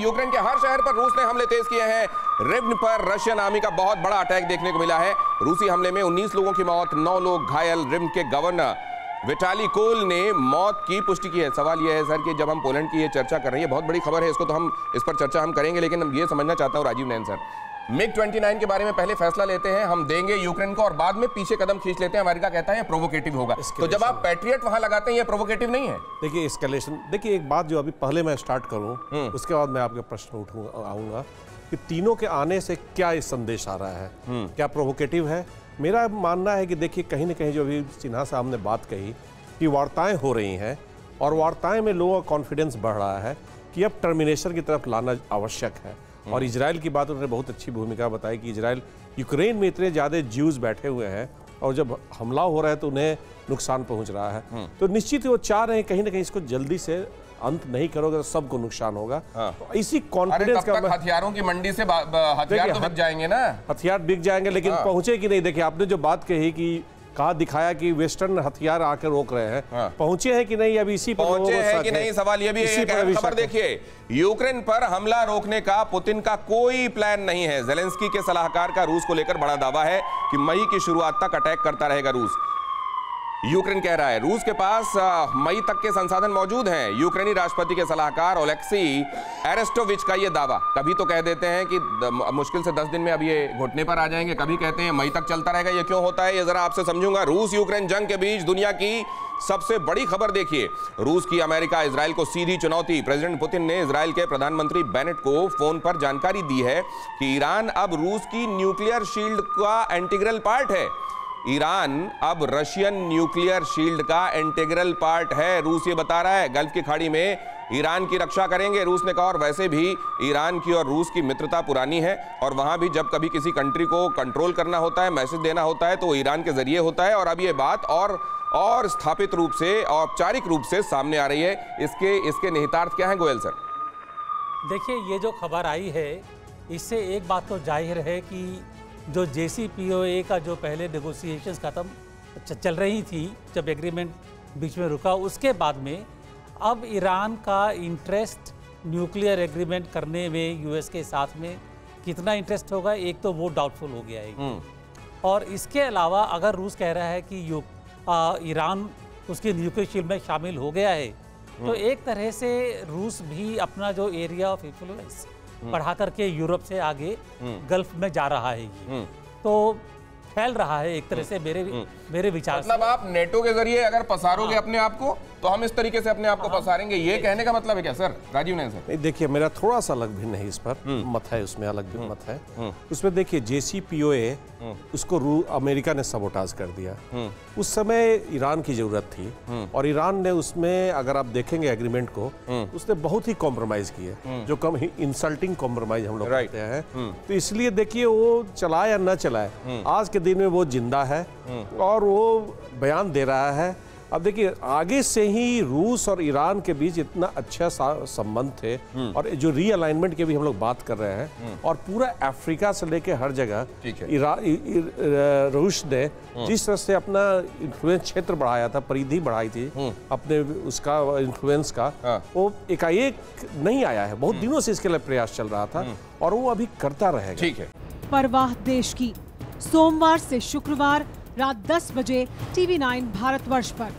Ukraine के हर शहर पर रूस ने हमले तेज किए हैं। रिव्न पर रशियन आर्मी का बहुत बड़ा अटैक देखने को मिला है। रूसी हमले में 19 लोगों की मौत, 9 लोग घायल। रिव्न के गवर्नर विटाली कोल ने मौत की पुष्टि की है। सवाल यह है सर कि जब हम पोलैंड की ये चर्चा कर रहे हैं, बहुत बड़ी खबर है, इसको तो हम इस पर चर्चा हम करेंगे, लेकिन हम ये समझना चाहता हूँ राजीव नयन सर, MiG-29 के बारे में पहले फैसला लेते हैं, हम देंगे यूक्रेन को, और बाद में पीछे कदम खींच लेते हैं। अमेरिका कहता है ये प्रोवोकेटिव होगा। तो जब आप पैट्रियट वहां लगाते हैं, ये प्रोवोकेटिव नहीं है? देखिए एस्केलेशन, देखिए एक बात जो अभी पहले मैं स्टार्ट करूं, उसके बाद मैं आपके प्रश्न आऊंगा कि तीनों के आने से क्या इस संदेश आ रहा है, क्या प्रोवोकेटिव है? मेरा मानना है कि देखिए कहीं ना कहीं जो अभी सिन्हा साहब ने बात कही कि वार्ताएं हो रही हैं और वार्ताएं में लोगों का कॉन्फिडेंस बढ़ रहा है कि अब टर्मिनेशन की तरफ लाना आवश्यक है। और इजराइल की बात उन्होंने बहुत अच्छी भूमिका बताई कि इजराइल यूक्रेन में इतने ज़्यादा ज्यूज बैठे हुए हैं और जब हमला हो रहा है तो उन्हें नुकसान पहुंच रहा है। तो निश्चित ही वो चाह रहे हैं कहीं ना कहीं इसको जल्दी से अंत नहीं करोगे तो सबको नुकसान होगा। तो इसी कॉन्फिडेंस का हथियारों की मंडी से हथियार तो बिक जाएंगे ना, हथियार बिक जाएंगे, लेकिन पहुंचे कि नहीं? देखिए आपने जो बात कही कि कहा दिखाया कि वेस्टर्न हथियार आकर रोक रहे हैं, पहुंचे हैं कि नहीं? अभी इसी पर पहुंचे हैं कि नहीं, सवाल ये भी है। खबर देखिए, यूक्रेन पर हमला रोकने का पुतिन का कोई प्लान नहीं है। ज़ेलेंस्की के सलाहकार का रूस को लेकर बड़ा दावा है कि मई की शुरुआत तक अटैक करता रहेगा रूस। यूक्रेन कह रहा है रूस के पास मई तक के संसाधन मौजूद हैं। यूक्रेनी राष्ट्रपति के सलाहकार ओलेक्सी एरेस्टोविच का यह दावा, कभी तो कह देते हैं कि मुश्किल से 10 दिन में अब ये घुटने पर आ जाएंगे, कभी कहते हैं मई तक चलता रहेगा। ये क्यों होता है, ये जरा आपसे समझूंगा। रूस यूक्रेन जंग के बीच दुनिया की सबसे बड़ी खबर देखिए, रूस की अमेरिका इजराइल को सीधी चुनौती। प्रेसिडेंट पुतिन ने इजराइल के प्रधानमंत्री बेनेट को फोन पर जानकारी दी है कि ईरान अब रूस की न्यूक्लियर शील्ड का इंटीग्रल पार्ट है। ईरान अब रशियन न्यूक्लियर शील्ड का इंटीग्रल पार्ट है, रूस ये बता रहा है। गल्फ की खाड़ी में ईरान की रक्षा करेंगे, रूस ने कहा। और वैसे भी ईरान की और रूस की मित्रता पुरानी है, और वहां भी जब कभी किसी कंट्री को कंट्रोल करना होता है, मैसेज देना होता है, तो वो ईरान के जरिए होता है। और अब ये बात और स्थापित रूप से, औपचारिक रूप से सामने आ रही है। इसके निहितार्थ क्या है गोयल सर? देखिए, ये जो खबर आई है, इससे एक बात तो जाहिर है कि जो JCPOA का जो पहले नेगोशिएशंस खत्म चल रही थी, जब एग्रीमेंट बीच में रुका, उसके बाद में अब ईरान का इंटरेस्ट न्यूक्लियर एग्रीमेंट करने में यूएस के साथ में कितना इंटरेस्ट होगा, एक तो वो डाउटफुल हो गया है। और इसके अलावा अगर रूस कह रहा है कि ईरान उसकी न्यूक्लियर शील्ड में शामिल हो गया है, तो एक तरह से रूस भी अपना जो एरिया ऑफ इन्फ्लुएंस बढ़ा करके यूरोप से आगे गल्फ में जा रहा है। तो फैल रहा है एक तरह से मेरे विचार से। मतलब आप नेटो के जरिए अगर पसारोगे अपने आप को, तो हम इस तरीके से अपने आप को पसारेंगे, ये कहने का मतलब है क्या सर? राजीव नयन सर। देखिए मेरा थोड़ा सा अलग भिन्न है इस पर मत है, उसमें अलग भी मत है। उसमें देखिए JCPOA उसको अमेरिका ने सबोटाज कर दिया। उस समय ईरान की जरूरत थी और ईरान ने उसमें, अगर आप देखेंगे एग्रीमेंट को, उसने बहुत ही कॉम्प्रोमाइज किए, जो कम ही इंसल्टिंग कॉम्प्रोमाइज हम लोग कहते हैं। तो इसलिए देखिए वो चलाए या न चलाए, आज के दिन में वो जिंदा है और वो बयान दे रहा है। अब देखिए आगे से ही रूस और ईरान के बीच इतना अच्छा संबंध थे, और जो रीअलाइनमेंट की भी हम लोग बात कर रहे हैं, और पूरा अफ्रीका से लेके हर जगह रूस ने जिस तरह से अपना इन्फ्लुएंस क्षेत्र बढ़ाया था, परिधि बढ़ाई थी अपने उसका इन्फ्लुएंस का, वो एकाएक नहीं आया है। बहुत दिनों से इसके लिए प्रयास चल रहा था और वो अभी करता रहेगा। ठीक है। परवाह देश की, सोमवार से शुक्रवार रात 10 बजे TV9 भारतवर्ष पर।